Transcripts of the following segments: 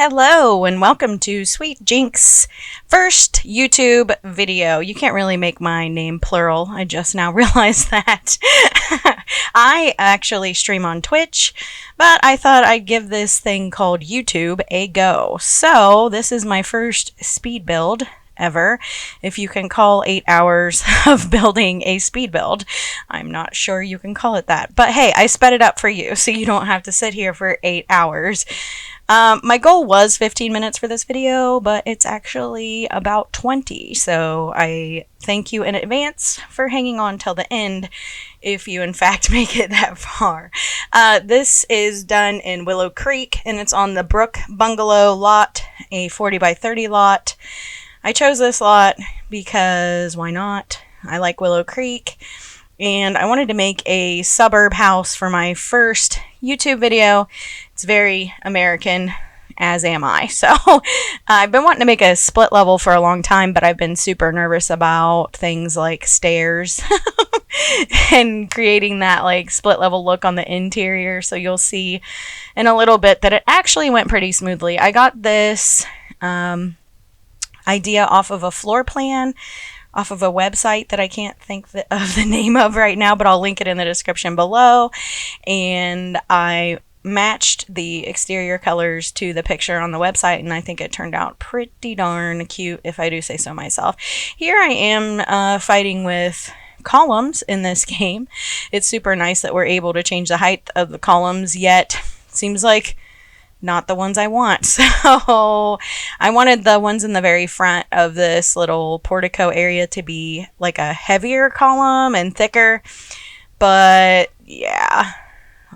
Hello and welcome to SweetGinx first YouTube video. You can't really make my name plural. I just now realized that. I actually stream on Twitch, but I thought I'd give this thing called YouTube a go. So this is my first speed build ever, if you can call 8 hours of building a speed build. I'm not sure you can call it that, but hey, I sped it up for you so you don't have to sit here for 8 hours. My goal was 15 minutes for this video, but it's actually about 20, so I thank you in advance for hanging on till the end if you in fact make it that far. This is done in Willow Creek, and it's on the Brook Bungalow lot, a 40 by 30 lot. I chose this lot because why not? I like Willow Creek, and I wanted to make a suburb house for my first YouTube video. It's very American, as am I. So I've been wanting to make a split level for a long time, but I've been super nervous about things like stairs and creating that like split level look on the interior. So you'll see in a little bit that it actually went pretty smoothly. I got this idea off of a floor plan, off of a website that I can't think of the name of right now, but I'll link it in the description below. And I matched the exterior colors to the picture on the website, and I think it turned out pretty darn cute, if I do say so myself. Here I am fighting with columns in this game. It's super nice that we're able to change the height of the columns, yet seems like not the ones I want. So I wanted the ones in the very front of this little portico area to be like a heavier column and thicker, but yeah,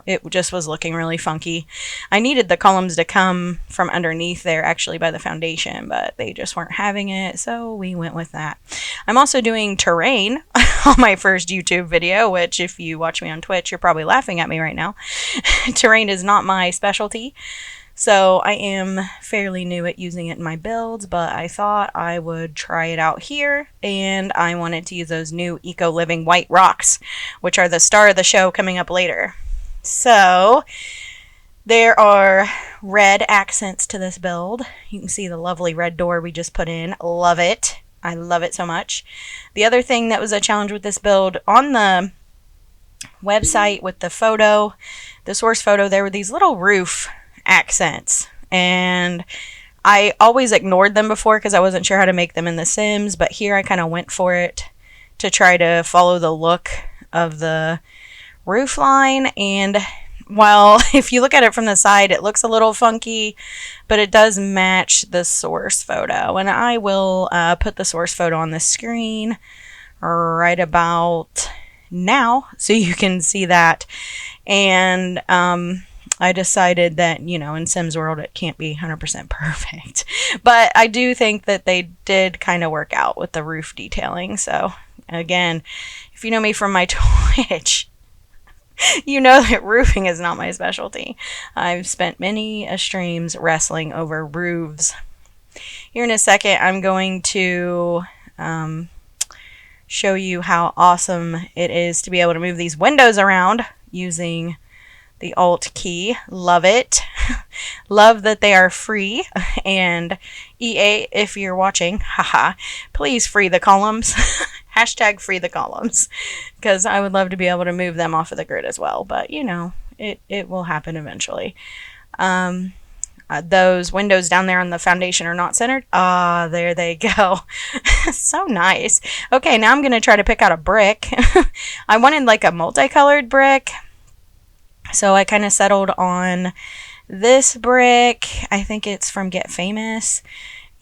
it just was looking really funky. I needed the columns to come from underneath there actually by the foundation, but they just weren't having it, so we went with that. I'm also doing terrain on my first YouTube video, which if you watch me on Twitch, you're probably laughing at me right now. Terrain is not my specialty, so I am fairly new at using it in my builds, but I thought I would try it out here, and I wanted to use those new Eco Living white rocks, which are the star of the show coming up later. So there are red accents to this build. You can see the lovely red door we just put in. Love it. I love it so much. The other thing that was a challenge with this build, on the website with the photo, the source photo, there were these little roof accents, and I always ignored them before because I wasn't sure how to make them in The Sims, but here I kind of went for it to try to follow the look of the roof line. And while if you look at it from the side it looks a little funky, but it does match the source photo, and I will put the source photo on the screen right about now so you can see that. And I decided that, you know, in Sims World it can't be 100% perfect, but I do think that they did kind of work out with the roof detailing. So again, if you know me from my Twitch, you know that roofing is not my specialty. I've spent many streams wrestling over roofs. Here in a second, I'm going to show you how awesome it is to be able to move these windows around using the Alt key. Love it. Love that they are free. And EA, if you're watching, haha, please free the columns. Hashtag free the columns, because I would love to be able to move them off of the grid as well, but you know, it will happen eventually. Those windows down there on the foundation are not centered. Ah, there they go. So nice. Okay, now I'm going to try to pick out a brick. I wanted like a multicolored brick, so I kind of settled on this brick. I think it's from Get Famous,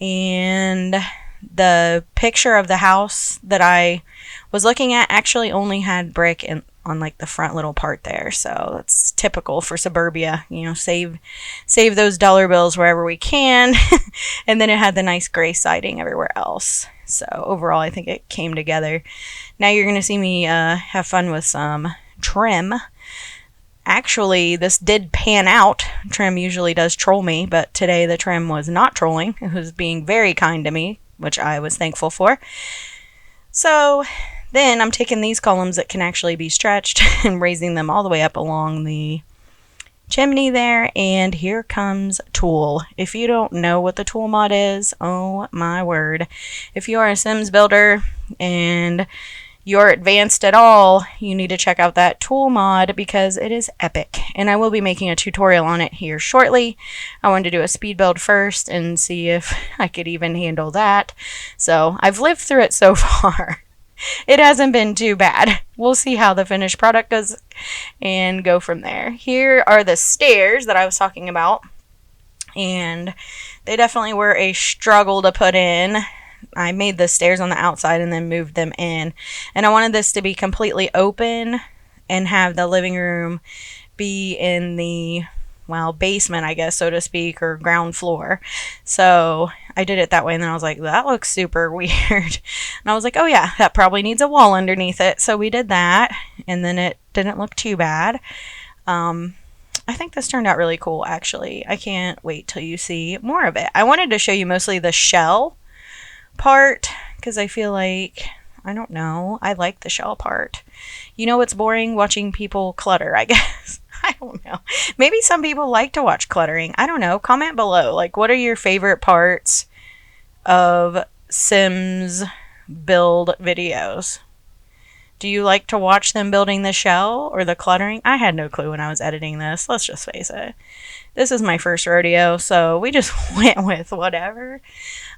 and the picture of the house that I was looking at actually only had brick on like the front little part there, so that's typical for suburbia, you know, save those dollar bills wherever we can. And then it had the nice gray siding everywhere else, so overall I think it came together. Now you're gonna see me have fun with some trim. Actually, this did pan out. Trim usually does troll me, but today the trim was not trolling. It was being very kind to me, which I was thankful for. So then I'm taking these columns that can actually be stretched and raising them all the way up along the chimney there, and here comes Tool. If you don't know what the Tool mod is, oh my word. If you are a Sims builder and you're advanced at all, you need to check out that Tool mod because it is epic. And I will be making a tutorial on it here shortly. I wanted to do a speed build first and see if I could even handle that. So I've lived through it so far. It hasn't been too bad. We'll see how the finished product goes and go from there. Here are the stairs that I was talking about, and they definitely were a struggle to put in. I made the stairs on the outside and then moved them in, and I wanted this to be completely open and have the living room be in the, well, basement, I guess, so to speak, or ground floor. So I did it that way, and then I was like, that looks super weird. And I was like, oh yeah, that probably needs a wall underneath it. So we did that, and then it didn't look too bad. I think this turned out really cool, actually. I can't wait till you see more of it. I wanted to show you mostly the shell part, because I feel like, I don't know, I like the shell part. You know what's boring? Watching people clutter, I guess. I don't know. Maybe some people like to watch cluttering. I don't know. Comment below. Like, what are your favorite parts of Sims build videos? Do you like to watch them building the shell or the cluttering? I had no clue when I was editing this. Let's just face it. This is my first rodeo, so we just went with whatever.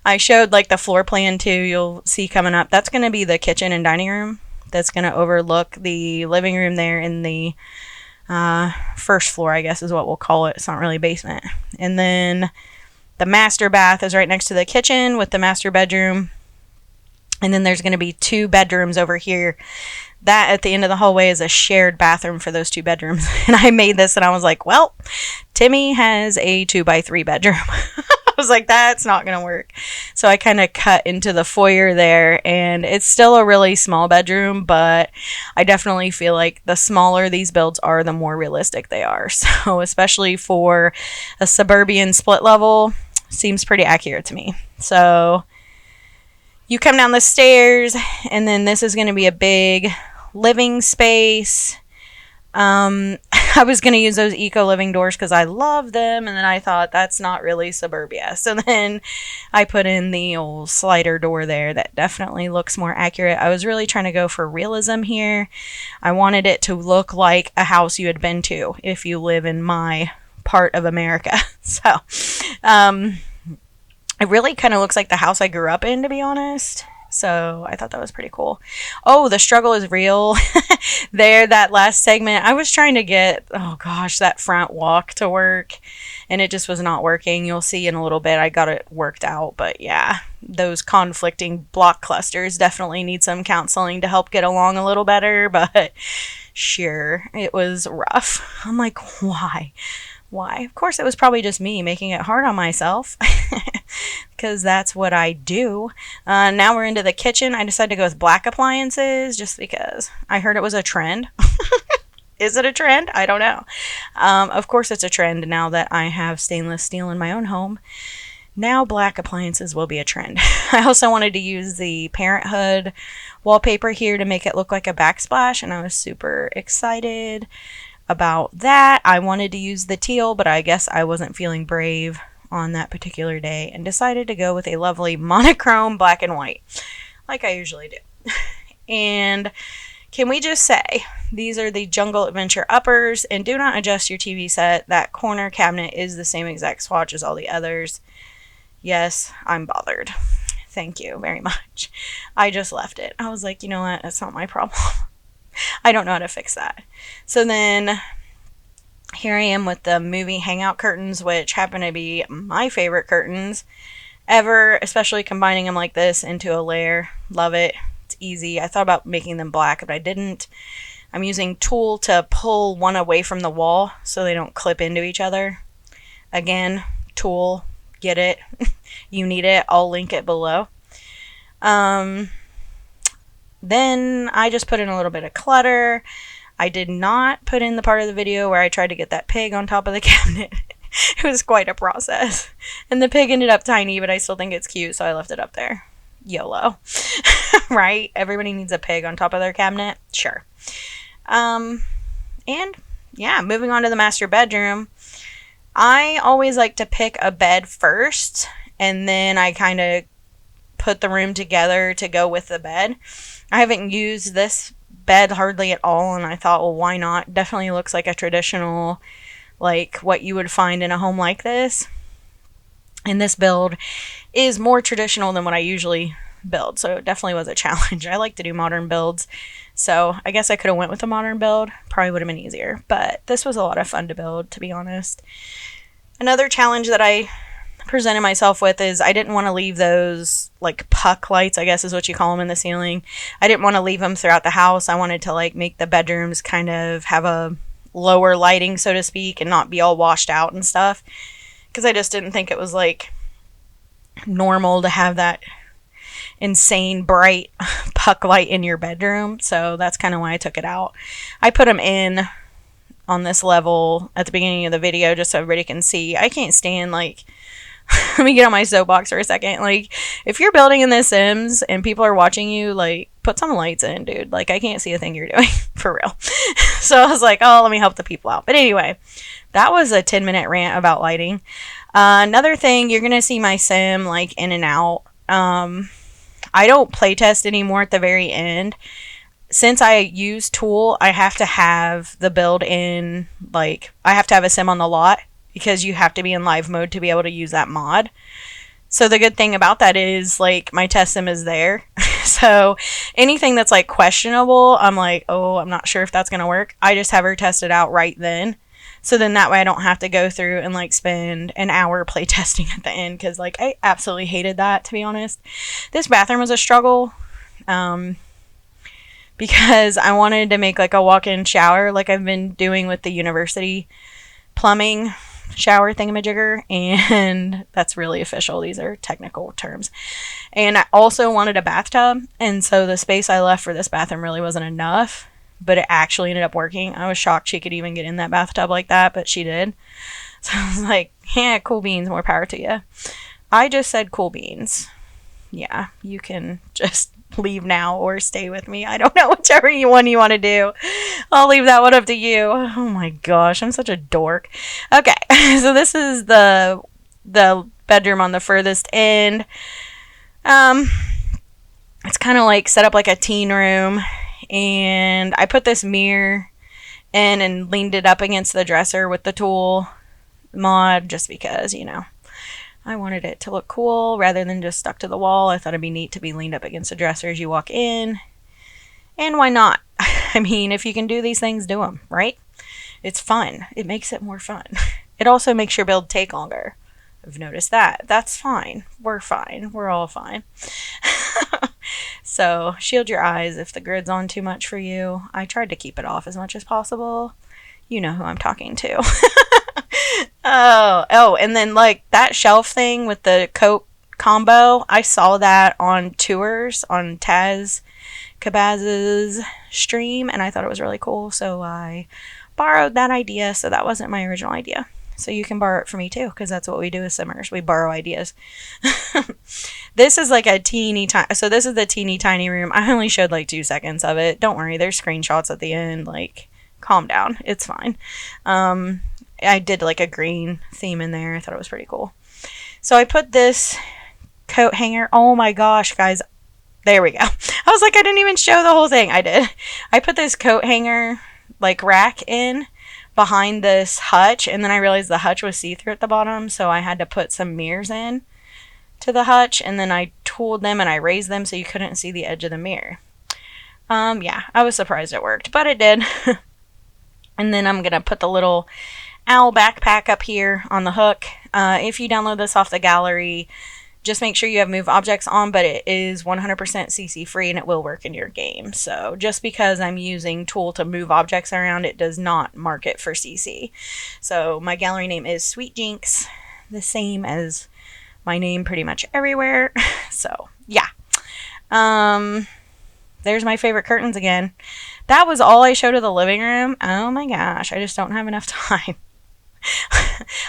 I showed like the floor plan too. You'll see coming up. That's going to be the kitchen and dining room. That's going to overlook the living room there in the first floor, I guess is what we'll call it. It's not really basement. And then the master bath is right next to the kitchen with the master bedroom. And then there's going to be 2 bedrooms over here. That at the end of the hallway is a shared bathroom for those 2 bedrooms. And I made this and I was like, well, Timmy has a 2x3 bedroom. I was like, that's not going to work. So I kind of cut into the foyer there, and it's still a really small bedroom, but I definitely feel like the smaller these builds are, the more realistic they are. So especially for a suburban split level, seems pretty accurate to me. So you come down the stairs, and then this is going to be a big living space. I was going to use those eco living doors because I love them, and then I thought that's not really suburbia. So then I put in the old slider door there that definitely looks more accurate. I was really trying to go for realism here. I wanted it to look like a house you had been to if you live in my part of America. So it really kind of looks like the house I grew up in, to be honest. So I thought that was pretty cool. Oh, the struggle is real. There, that last segment, I was trying to get, oh gosh, that front walk to work, and it just was not working. You'll see in a little bit I got it worked out, but yeah, those conflicting block clusters definitely need some counseling to help get along a little better, but sure, it was rough. I'm like, why? Why? Of course, it was probably just me making it hard on myself. Because that's what I do. Now we're into the kitchen. I decided to go with black appliances just because I heard it was a trend. Is it a trend? I don't know. Of course it's a trend now that I have stainless steel in my own home. Now black appliances will be a trend. I also wanted to use the Parenthood wallpaper here to make it look like a backsplash, and I was super excited about that. I wanted to use the teal, but I guess I wasn't feeling brave on that particular day and decided to go with a lovely monochrome black and white like I usually do. And can we just say these are the Jungle Adventure uppers, and do not adjust your TV set. That corner cabinet is the same exact swatch as all the others. Yes, I'm bothered. Thank you very much. I just left it. I was like, you know what? That's not my problem. I don't know how to fix that. So then here I am with the movie hangout curtains, which happen to be my favorite curtains ever, especially combining them like this into a layer. Love it. It's easy. I thought about making them black, but I didn't. I'm using Tool to pull one away from the wall so they don't clip into each other. Again, Tool, get it. You need it. I'll link it below. Then I just put in a little bit of clutter. I did not put in the part of the video where I tried to get that pig on top of the cabinet. It was quite a process. And the pig ended up tiny, but I still think it's cute, so I left it up there. YOLO. Right? Everybody needs a pig on top of their cabinet? Sure. And yeah, moving on to the master bedroom. I always like to pick a bed first, and then I kind of put the room together to go with the bed. I haven't used this bed hardly at all, and I thought, well, why not? Definitely looks like a traditional, like what you would find in a home like this. And this build is more traditional than what I usually build, so it definitely was a challenge. I like to do modern builds, so I guess I could have went with a modern build. Probably would have been easier, but this was a lot of fun to build, to be honest. Another challenge that I presented myself with is I didn't want to leave those like puck lights, I guess is what you call them, in the ceiling. I didn't want to leave them throughout the house. I wanted to like make the bedrooms kind of have a lower lighting, so to speak, and not be all washed out and stuff, because I just didn't think it was like normal to have that insane bright puck light in your bedroom. So that's kind of why I took it out. I put them in on this level at the beginning of the video just so everybody can see. I can't stand like let me get on my soapbox for a second. Like, if you're building in The Sims and people are watching you, like, put some lights in, dude. Like, I can't see a thing you're doing, for real. So I was like, oh, let me help the people out. But anyway, that was a 10-minute rant about lighting. Another thing, you're going to see my sim, like, in and out. I don't playtest anymore at the very end. Since I use Tool, I have to have the build in, like, I have to have a sim on the lot, because you have to be in live mode to be able to use that mod. So the good thing about that is, like, my test sim is there. So anything that's, like, questionable, I'm like, oh, I'm not sure if that's going to work. I just have her test it out right then. So then that way I don't have to go through and, like, spend an hour play testing at the end, because, like, I absolutely hated that, to be honest. This bathroom was a struggle, because I wanted to make, like, a walk-in shower like I've been doing with the university plumbing shower thingamajigger, and that's really official. These are technical terms. And I also wanted a bathtub, and so the space I left for this bathroom really wasn't enough, but it actually ended up working. I was shocked she could even get in that bathtub like that, but she did. So I was like, yeah, cool beans, more power to you. I just said cool beans. Yeah, you can just leave now or stay with me. I don't know, whichever one you want to do. I'll leave that one up to you. Oh my gosh, I'm such a dork. Okay, so this is the bedroom on the furthest end. It's kind of like set up like a teen room, and I put this mirror in and leaned it up against the dresser with the Tool mod, just because, you know, I wanted it to look cool rather than just stuck to the wall. I thought it'd be neat to be leaned up against the dresser as you walk in. And why not? I mean, if you can do these things, do them, right? It's fun. It makes it more fun. It also makes your build take longer. I've noticed that. That's fine. We're fine. We're all fine. So shield your eyes if the grid's on too much for you. I tried to keep it off as much as possible. You know who I'm talking to. Oh, and then like that shelf thing with the coat combo, I saw that on tours on Taz Kabaz's stream, and I thought it was really cool, so I borrowed that idea. So that wasn't my original idea, so you can borrow it from me too, because that's what we do as simmers. We borrow ideas. This is like a teeny tiny, so this is the teeny tiny room. I only showed like 2 seconds of it. Don't worry, there's screenshots at the end. Like, calm down, it's fine. I did like a green theme in there. I thought it was pretty cool. So I put this coat hanger. Oh my gosh, guys. There we go. I was like, I didn't even show the whole thing. I did. I put this coat hanger like rack in behind this hutch, and then I realized the hutch was see-through at the bottom, so I had to put some mirrors in to the hutch, and then I tooled them and I raised them so you couldn't see the edge of the mirror. Yeah, I was surprised it worked, but it did. And then I'm going to put the little owl backpack up here on the hook. If you download this off the gallery, just make sure you have move objects on, but it is 100% CC free and it will work in your game. So just because I'm using Tool to move objects around, it does not mark it for CC. So my gallery name is SweetGinx, the same as my name pretty much everywhere. So yeah. There's my favorite curtains again. That was all I showed of the living room. Oh my gosh, I just don't have enough time.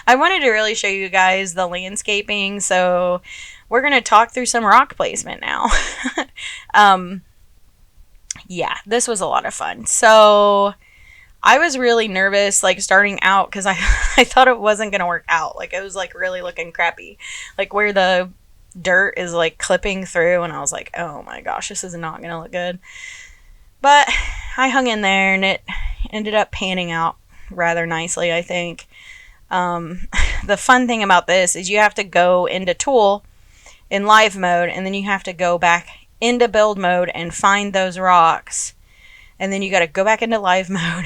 I wanted to really show you guys the landscaping, so we're going to talk through some rock placement now. Yeah, this was a lot of fun. So I was really nervous, like starting out, because I thought it wasn't gonna work out. Like it was like really looking crappy, like where the dirt is like clipping through, and I was like, oh my gosh, this is not gonna look good. But I hung in there, and it ended up panning out rather nicely, I think. Um, the fun thing about this is you have to go into Tool in live mode, and then you have to go back into build mode and find those rocks, and then you got to go back into live mode.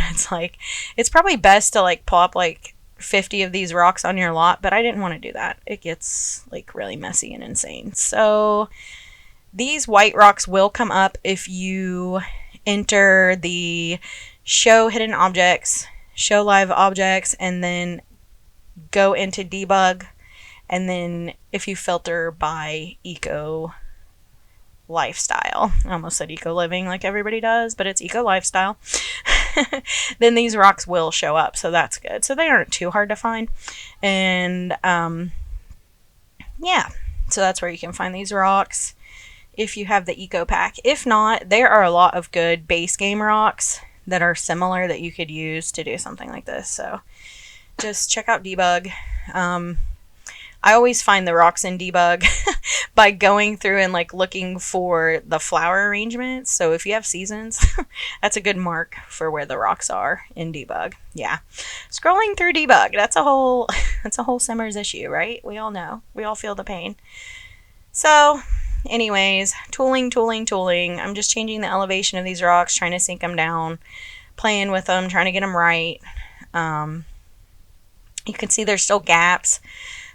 It's probably best to like pull up like 50 of these rocks on your lot, but I didn't want to do that. It gets like really messy and insane. So these white rocks will come up if you enter the show hidden objects, show live objects, and then go into debug, and then if you filter by eco lifestyle, I almost said eco living like everybody does, but it's eco lifestyle, then these rocks will show up, so that's good. So they aren't too hard to find. And yeah, so that's where you can find these rocks if you have the eco pack. If not, there are a lot of good base game rocks that are similar that you could use to do something like this. So just check out debug. I always find the rocks in debug by going through and like looking for the flower arrangements. So if you have seasons, that's a good mark for where the rocks are in debug. Yeah, scrolling through debug, that's a whole Simmers issue, right? We all know, we all feel the pain. So anyways, tooling. I'm just changing the elevation of these rocks, trying to sink them down, playing with them, trying to get them right. You can see there's still gaps.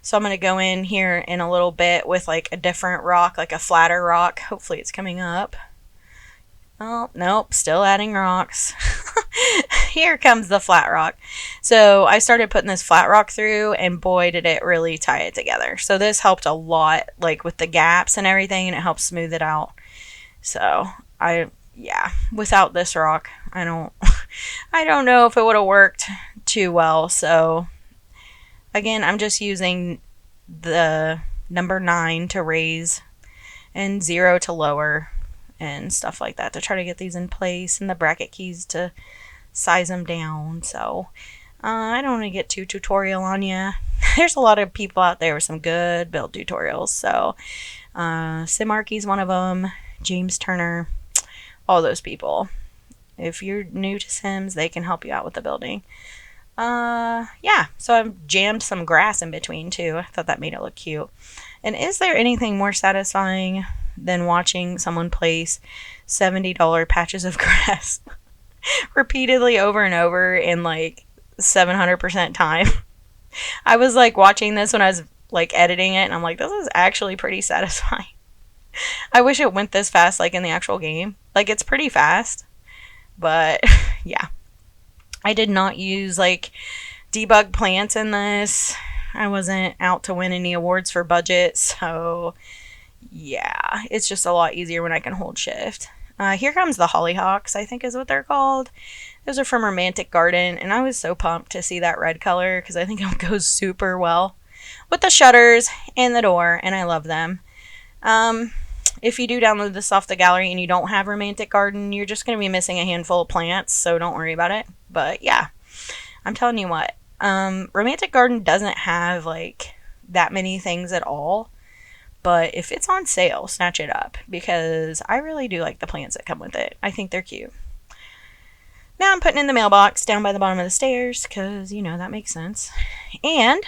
So I'm going to go in here in a little bit with like a different rock, like a flatter rock. Hopefully it's coming up. Oh, nope, still adding rocks. Here comes the flat rock. So I started putting this flat rock through, and boy, did it really tie it together. So this helped a lot, like with the gaps and everything, and it helped smooth it out. So yeah, without this rock, I don't know if it would have worked too well. So again, I'm just using the number 9 to raise and 0 to lower and stuff like that to try to get these in place, and the bracket keys to size them down. So I don't want to get too tutorial on you. There's a lot of people out there with some good build tutorials. So Simarchy's one of them, James Turner, all those people. If you're new to Sims, they can help you out with the building. Yeah, so I've jammed some grass in between too. I thought that made it look cute. And is there anything more satisfying than watching someone place $70 patches of grass repeatedly over and over in like 700% time? I was like watching this when I was like editing it, and I'm like, this is actually pretty satisfying. I wish it went this fast like in the actual game. Like, it's pretty fast, but yeah. I did not use like debug plants in this. I wasn't out to win any awards for budget, so yeah, it's just a lot easier when I can hold shift. Here comes the hollyhocks, I think is what they're called. Those are from Romantic Garden, and I was so pumped to see that red color because I think it goes super well with the shutters and the door, and I love them. If you do download this off the gallery and you don't have Romantic Garden, you're just going to be missing a handful of plants, so don't worry about it. But yeah, I'm telling you what, Romantic Garden doesn't have like that many things at all, but if it's on sale, snatch it up because I really do like the plants that come with it. I think they're cute. Now I'm putting in the mailbox down by the bottom of the stairs because, you know, that makes sense. And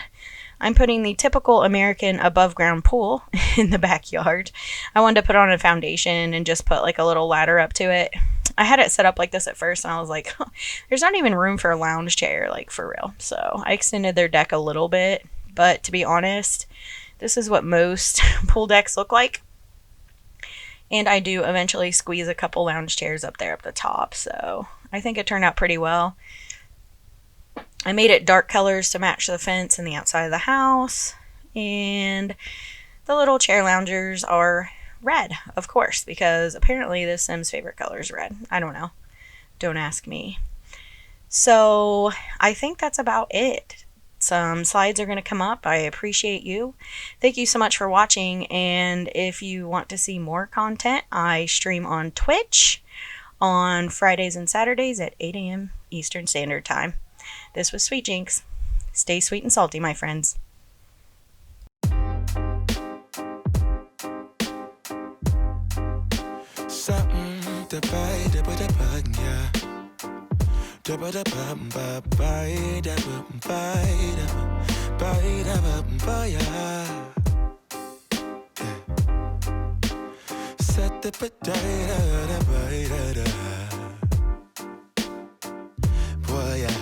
I'm putting the typical American above ground pool in the backyard. I wanted to put on a foundation and just put like a little ladder up to it. I had it set up like this at first, and I was like, there's not even room for a lounge chair, like for real. So I extended their deck a little bit, but to be honest, this is what most pool decks look like. And I do eventually squeeze a couple lounge chairs up there up the top, so I think it turned out pretty well. I made it dark colors to match the fence and the outside of the house, and the little chair loungers are red, of course, because apparently this Sim's favorite color is red. I don't know. Don't ask me. So I think that's about it. Some slides are going to come up. I appreciate you. Thank you so much for watching, and if you want to see more content, I stream on Twitch on Fridays and Saturdays at 8 a.m. Eastern Standard Time. This was SweetGinx. Stay sweet and salty, my friends. Something to buy, da ba da ba, yeah. Da ba da ba ba ba, da ba ba da ba ba, yeah. Set the ba da da ba da. Boy, yeah.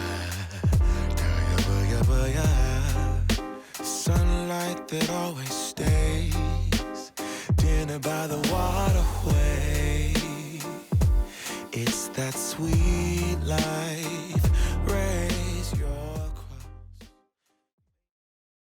Sunlight that always stays. Dinner by the waterway. It's that sweet